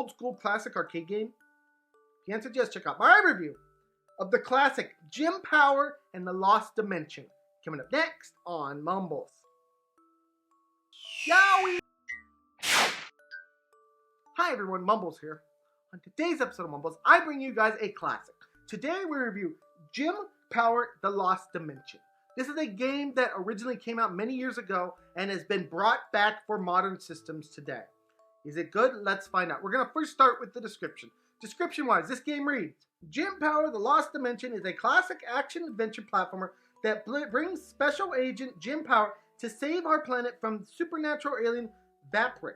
old school classic arcade game? If the answer is yes, check out my review of the classic Gym Power and the Lost Dimension. Coming up next on Mumbles. Yowie! Hi everyone, Mumbles here. On today's episode of Mumbles, I bring you guys a classic. Today we review Gym Power the Lost Dimension. This is a game that originally came out many years ago and has been brought back for modern systems today. Is it good? Let's find out. We're going to first start with the description. Description-wise, this game reads, Gym Power the Lost Dimension is a classic action-adventure platformer that brings Special Agent Gym Power to save our planet from supernatural alien Vaprit.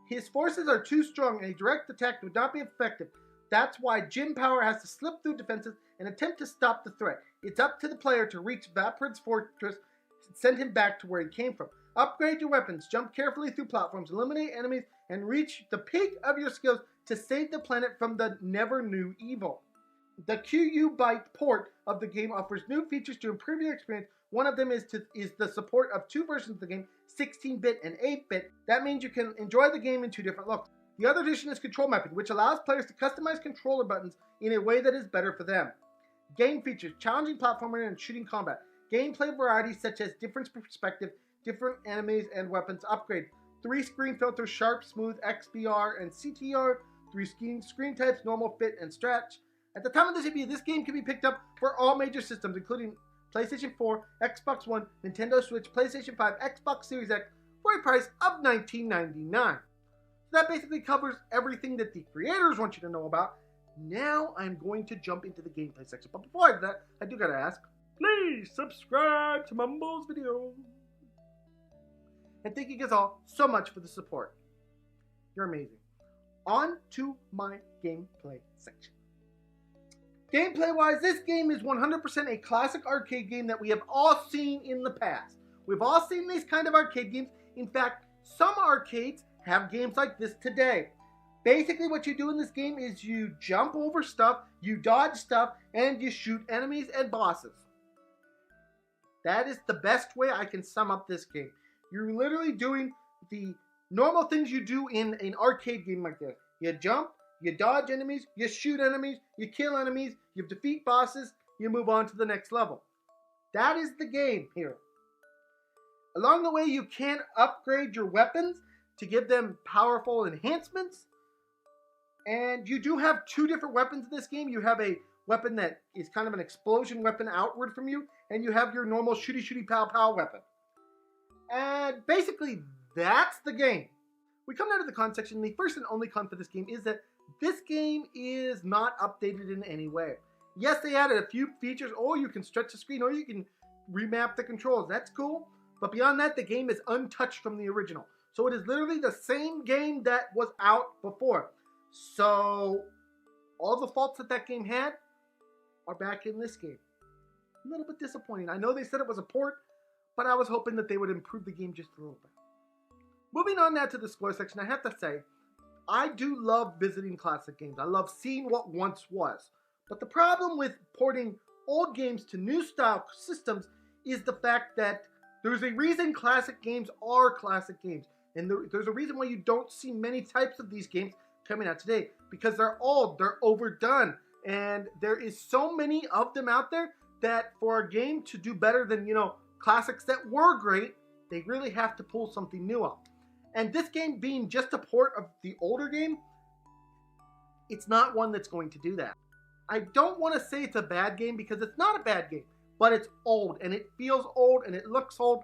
His forces are too strong and a direct attack would not be effective. That's why Gym Power has to slip through defenses and attempt to stop the threat. It's up to the player to reach Vaprit's fortress and send him back to where he came from. Upgrade your weapons, jump carefully through platforms, eliminate enemies, and reach the peak of your skills to save the planet from the never-new evil. The QU Byte port of the game offers new features to improve your experience. One of them is the support of two versions of the game, 16-bit and 8-bit. That means you can enjoy the game in two different looks. The other addition is control mapping, which allows players to customize controller buttons in a way that is better for them. Game features, challenging platforming and shooting combat. Gameplay variety such as different perspective, different enemies and weapons upgrade. 3 screen filters, sharp, smooth, XBR, and CTR. 3 screen types, normal, fit, and stretch. At the time of this review, this game can be picked up for all major systems, including PlayStation 4, Xbox One, Nintendo Switch, PlayStation 5, Xbox Series X, for a price of $19.99. So that basically covers everything that the creators want you to know about. Now I'm going to jump into the gameplay section. But before I do that, I do gotta ask, please subscribe to MumblesVideos. And thank you guys all so much for the support. You're amazing. On to my gameplay section. Gameplay-wise, this game is 100% a classic arcade game that we have all seen in the past. We've all seen these kind of arcade games. In fact, some arcades have games like this today. Basically, what you do in this game is you jump over stuff, you dodge stuff, and you shoot enemies and bosses. That is the best way I can sum up this game. You're literally doing the normal things you do in an arcade game like this. You jump, you dodge enemies, you shoot enemies, you kill enemies, you defeat bosses, you move on to the next level. That is the game here. Along the way, you can upgrade your weapons to give them powerful enhancements. And you do have 2 different weapons in this game. You have a weapon that is kind of an explosion weapon outward from you, and you have your normal shooty pow pow weapon. And basically, that's the game. We come down to the con section. The first and only con for this game is that this game is not updated in any way. Yes, they added a few features. Oh, you can stretch the screen, or you can remap the controls. That's cool. But beyond that, the game is untouched from the original. So it is literally the same game that was out before. So all the faults that that game had are back in this game. A little bit disappointing. I know they said it was a port, but I was hoping that they would improve the game just a little bit. Moving on now to the score section, I have to say, I do love visiting classic games. I love seeing what once was. But the problem with porting old games to new style systems is the fact that there's a reason classic games are classic games. And there's a reason why you don't see many types of these games coming out today. Because they're old, they're overdone. And there is so many of them out there that for a game to do better than, classics that were great, they really have to pull something new up. And this game being just a port of the older game, it's not one that's going to do that. I don't want to say it's a bad game because it's not a bad game, but it's old and it feels old and it looks old.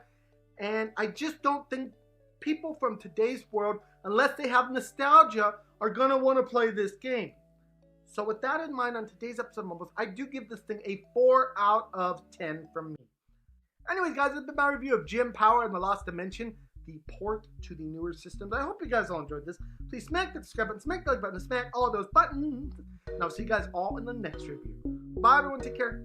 And I just don't think people from today's world, unless they have nostalgia, are going to want to play this game. So with that in mind, on today's episode of Mumbles, I do give this thing a 4 out of 10 from me. Anyways, guys, that's been my review of Gym Power and the Lost Dimension, the port to the newer systems. I hope you guys all enjoyed this. Please smack the subscribe button, smack the like button, smack all those buttons. And I'll see you guys all in the next review. Bye, everyone. Take care.